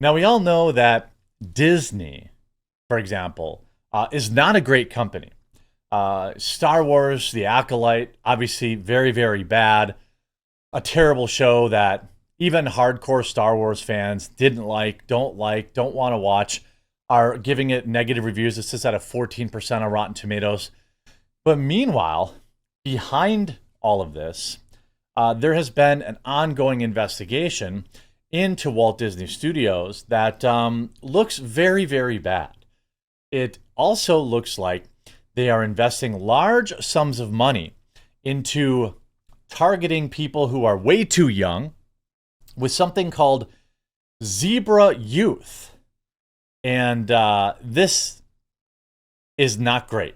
Now, we all know that Disney, for example, is not a great company. Star Wars, The Acolyte, obviously very, very bad. A terrible show that even hardcore Star Wars fans didn't like, don't want to watch, are giving it negative reviews. It sits at a 14% on Rotten Tomatoes. But meanwhile, behind all of this, there has been an ongoing investigation into Walt Disney Studios that looks very, very bad. It also looks like they are investing large sums of money into targeting people who are way too young with something called Zebra Youth. And this is not great.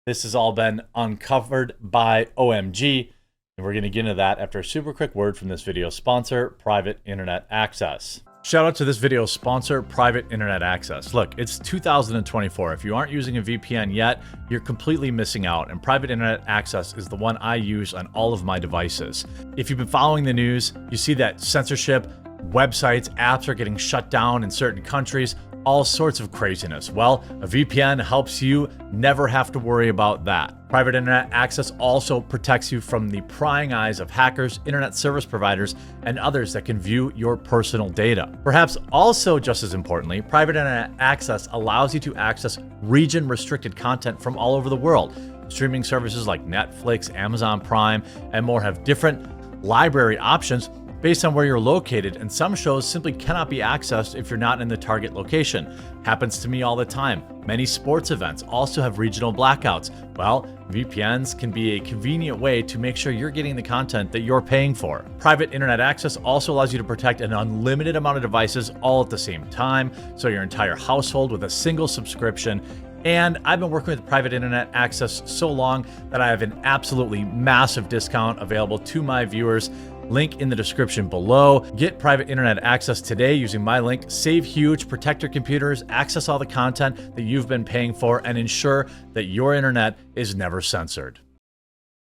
This has all been uncovered by OMG. And we're going to get into that after a super quick word from this video sponsor, Private Internet Access. Shout out to this video sponsor, Private Internet Access. Look, it's 2024. If you aren't using a VPN yet, you're completely missing out. And Private Internet Access is the one I use on all of my devices. If you've been following the news, you see that censorship, websites, apps are getting shut down in certain countries, all sorts of craziness. Well, a VPN helps you never have to worry about that. Private Internet Access also protects you from the prying eyes of hackers, internet service providers, and others that can view your personal data. Perhaps also just as importantly, Private Internet Access allows you to access region-restricted content from all over the world. Streaming services like Netflix, Amazon Prime, and more have different library options based on where you're located, and some shows simply cannot be accessed if you're not in the target location. Happens to me all the time. Many sports events also have regional blackouts. Well, VPNs can be a convenient way to make sure you're getting the content that you're paying for. Private Internet Access also allows you to protect an unlimited amount of devices all at the same time, so your entire household with a single subscription. And I've been working with Private Internet Access so long that I have an absolutely massive discount available to my viewers. Link in the description below. Get Private Internet Access today using my link. Save huge, protect your computers, access all the content that you've been paying for, and ensure that your internet is never censored.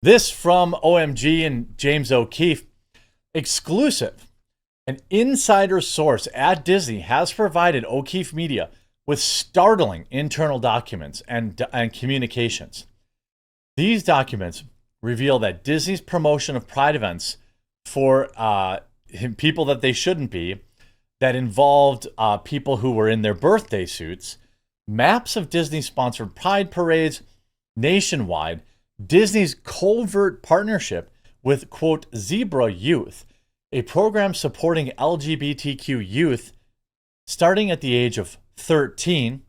This from OMG and James O'Keefe. Exclusive. An insider source at Disney has provided O'Keefe Media with startling internal documents and communications. These documents reveal that Disney's promotion of Pride events for people that they shouldn't be, that involved people who were in their birthday suits, maps of Disney-sponsored Pride parades nationwide, Disney's covert partnership with, quote, Zebra Youth, a program supporting LGBTQ youth starting at the age of 13,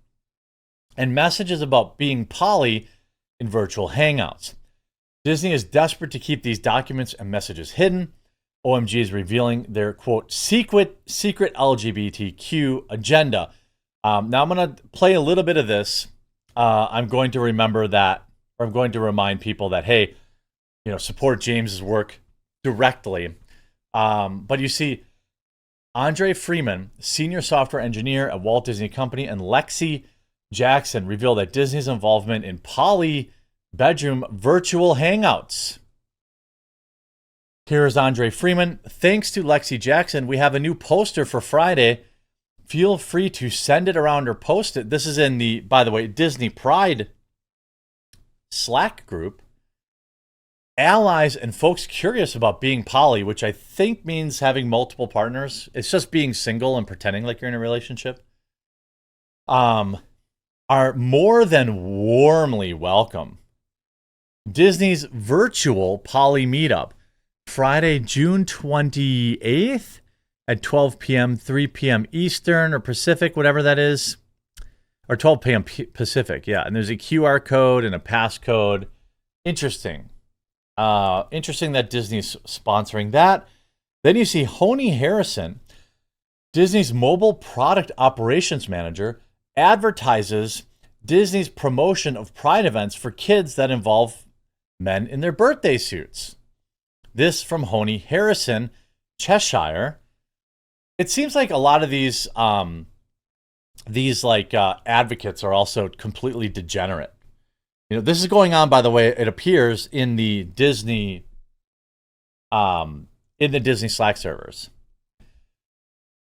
and messages about being poly in virtual hangouts. Disney is desperate to keep these documents and messages hidden. OMG is revealing their, quote, secret LGBTQ agenda. Now I'm going to play a little bit of this. I'm going to remember that, or I'm going to remind people that, hey, support James's work directly. But you see, Andre Freeman, senior software engineer at Walt Disney Company, and Lexi Jackson reveal that Disney's involvement in poly bedroom virtual hangouts. Here's Andre Freeman. Thanks to Lexi Jackson, we have a new poster for Friday. Feel free to send it around or post it. This is in the, by the way, Disney Pride Slack group. Allies and folks curious about being poly, which I think means having multiple partners. It's just being single and pretending like you're in a relationship. Are more than warmly welcome. Disney's virtual poly meetup, Friday, June 28th at 12 p.m., 3 p.m. Eastern or Pacific, whatever that is. Or 12 p.m. Pacific, yeah. And there's a QR code and a passcode. Interesting. Interesting that Disney's sponsoring that. Then you see Honey Harrison, Disney's mobile product operations manager, advertises Disney's promotion of Pride events for kids that involve men in their birthday suits. This from Honey Harrison, Cheshire. It seems like a lot of these advocates are also completely degenerate. This is going on, by the way, it appears in the Disney Slack servers.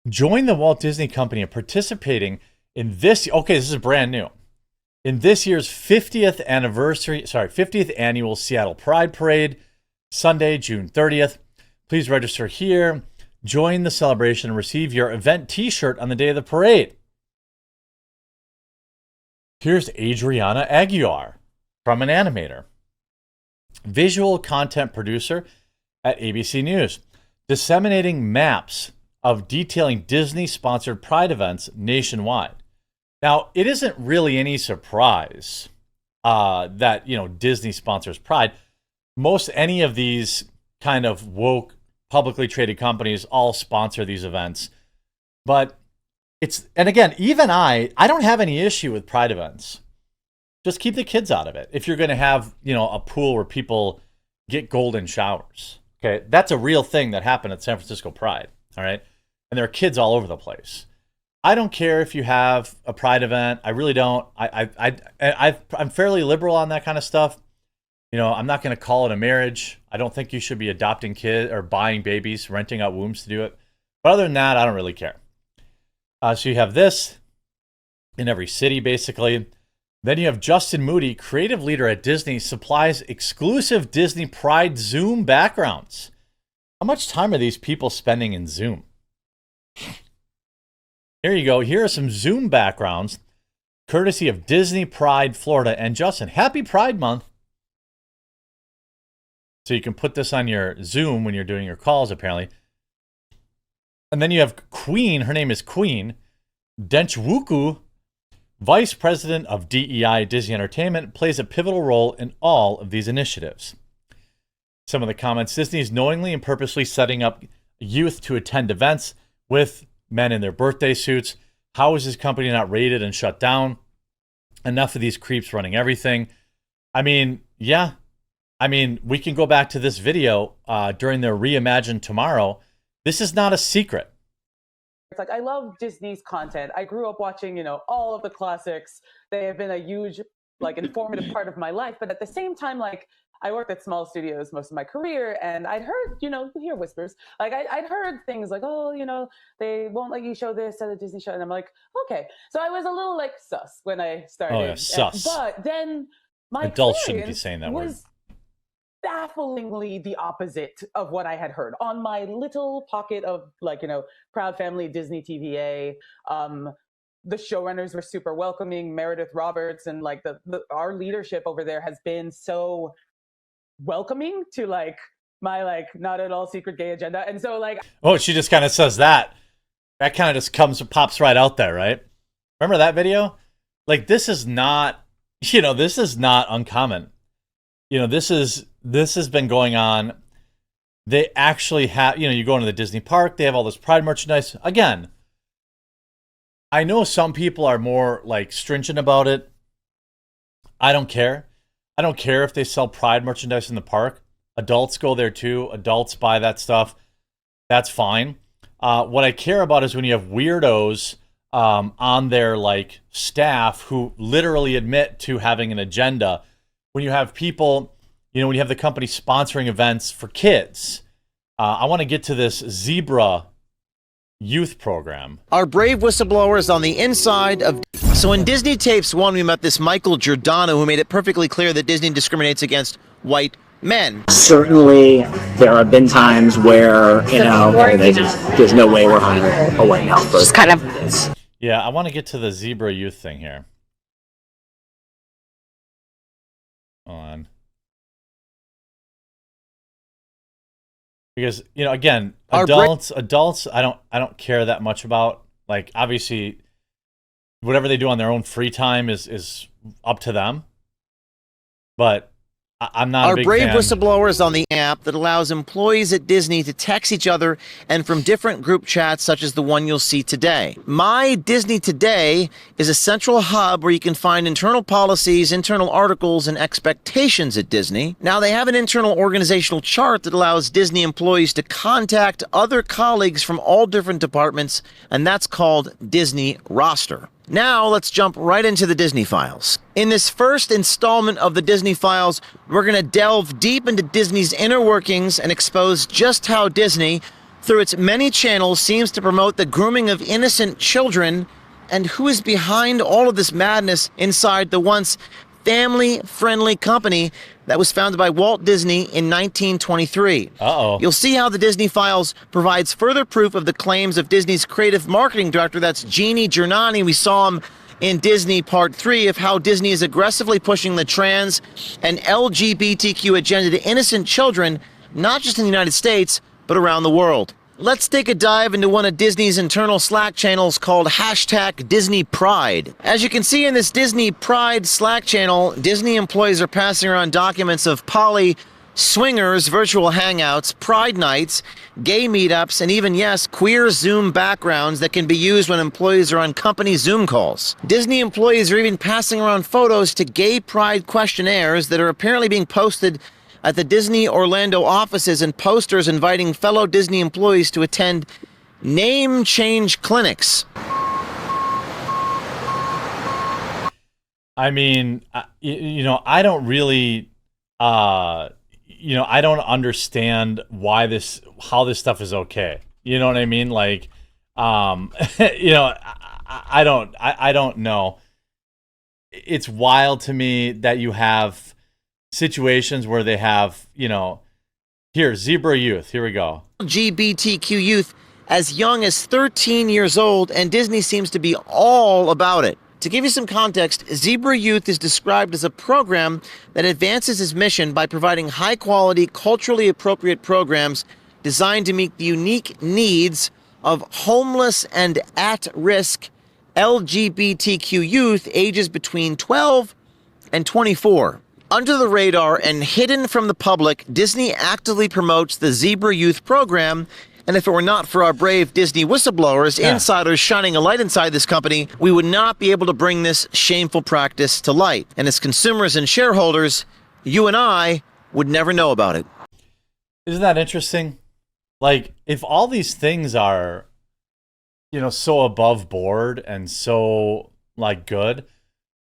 Join the Walt Disney Company in participating in this. Okay, this is brand new. In this year's 50th annual Seattle Pride Parade, Sunday, June 30th. Please register here, join the celebration, and receive your event t-shirt on the day of the parade. Here's Adriana Aguiar from an animator, visual content producer at ABC News, disseminating maps of detailing Disney-sponsored Pride events nationwide. Now, it isn't really any surprise that, Disney sponsors Pride. Most any of these kind of woke, publicly traded companies all sponsor these events. But and again, even I don't have any issue with Pride events. Just keep the kids out of it. If you're going to have, a pool where people get golden showers. Okay, that's a real thing that happened at San Francisco Pride. All right, and there are kids all over the place. I don't care if you have a Pride event. I really don't. I'm fairly liberal on that kind of stuff. I'm not going to call it a marriage. I don't think you should be adopting kids or buying babies, renting out wombs to do it. But other than that, I don't really care. So you have this in every city, basically. Then you have Justin Moody, creative leader at Disney, supplies exclusive Disney Pride Zoom backgrounds. How much time are these people spending in Zoom? Here you go. Here are some Zoom backgrounds, courtesy of Disney Pride Florida. And Justin, happy Pride Month. So you can put this on your Zoom when you're doing your calls, apparently. And then you have Queen. Her name is Queen Denchwuku, Vice President of DEI Disney Entertainment, plays a pivotal role in all of these initiatives. Some of the comments: Disney is knowingly and purposely setting up youth to attend events with men in their birthday suits. How is this company not raided and shut down? Enough of these creeps running everything. I mean, yeah. We can go back to this video during their Reimagine Tomorrow. This is not a secret. It's like, I love Disney's content. I grew up watching, all of the classics. They have been a huge, informative part of my life. But at the same time, I worked at small studios most of my career, and I'd heard, you hear whispers. I'd heard things like, oh, they won't let you show this at a Disney show. And I'm like, okay. So I was a little sus when I started. Oh, yeah, sus. But then my adults shouldn't be saying that word. Bafflingly the opposite of what I had heard on my little pocket of Proud Family Disney TVA. The showrunners were super welcoming. Meredith Roberts and our leadership over there has been so welcoming to my not at all secret gay agenda. And so oh, she just kind of says that kind of just pops right out there, right? Remember that video? This is not this is not uncommon. This has been going on. They actually have, you go into the Disney park, they have all this Pride merchandise. Again, I know some people are more stringent about it. I don't care. I don't care if they sell Pride merchandise in the park. Adults go there too. Adults buy that stuff. That's fine. What I care about is when you have weirdos on their staff who literally admit to having an agenda. When you have people, when you have the company sponsoring events for kids. I want to get to this Zebra youth program. Our brave whistleblowers on the inside of... So in Disney Tapes 1, we met this Michael Giordano who made it perfectly clear that Disney discriminates against white men. Certainly, there have been times where, there's no way we're hiring a white male person. Just kind of... Yeah, I want to get to the Zebra youth thing here. Hold on. Because, again, adults, I don't care that much about. Obviously, whatever they do on their own free time is up to them. But I'm not a big fan. Our brave whistleblowers on the app that allows employees at Disney to text each other and from different group chats such as the one you'll see today. My Disney Today is a central hub where you can find internal policies, internal articles, and expectations at Disney. Now, they have an internal organizational chart that allows Disney employees to contact other colleagues from all different departments, and that's called Disney Roster. Now, let's jump right into the Disney Files. In this first installment of the Disney Files, we're going to delve deep into Disney's inner workings and expose just how Disney, through its many channels, seems to promote the grooming of innocent children. And who is behind all of this madness inside the once family-friendly company that was founded by Walt Disney in 1923? Uh-oh. You'll see how the Disney Files provides further proof of the claims of Disney's creative marketing director, that's Jeannie Giannani. We saw him in Disney Part 3 of how Disney is aggressively pushing the trans and LGBTQ agenda to innocent children, not just in the United States, but around the world. Let's take a dive into one of Disney's internal Slack channels called #DisneyPride. As you can see in this Disney Pride Slack channel, Disney employees are passing around documents of poly, swingers, virtual hangouts, pride nights, gay meetups, and even, yes, queer Zoom backgrounds that can be used when employees are on company Zoom calls. Disney employees are even passing around photos to gay pride questionnaires that are apparently being posted at the Disney Orlando offices, and posters inviting fellow Disney employees to attend name change clinics. I mean, I don't really, I don't understand how this stuff is okay. You know what I mean? Like, I don't know. It's wild to me that you have situations where they have, here, zebra youth. Here we go. LGBTQ youth as young as 13 years old, and Disney seems to be all about it. To give you some context, Zebra Youth is described as a program that advances its mission by providing high-quality, culturally appropriate programs designed to meet the unique needs of homeless and at-risk LGBTQ youth ages between 12 and 24. Under the radar and hidden from the public, Disney actively promotes the Zebra Youth program. And if it were not for our brave Disney whistleblowers, insiders shining a light inside this company, we would not be able to bring this shameful practice to light. And as consumers and shareholders, you and I would never know about it. Isn't that interesting? Like, if all these things are, so above board and so, good,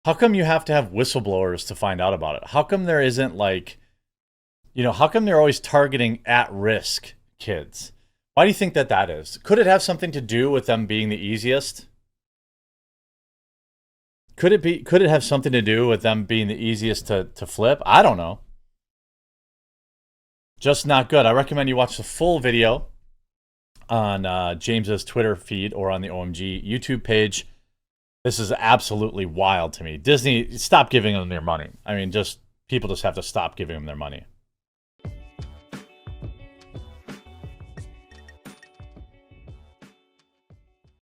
how come you have to have whistleblowers to find out about it? How come there isn't, how come they're always targeting at-risk kids? Why do you think that is? Could it have something to do with them being the easiest? Could it have something to do with them being the easiest to flip? I don't know. Just not good. I recommend you watch the full video on James's Twitter feed or on the OMG YouTube page. This is absolutely wild to me. Disney, stop giving them their money. I mean, people just have to stop giving them their money.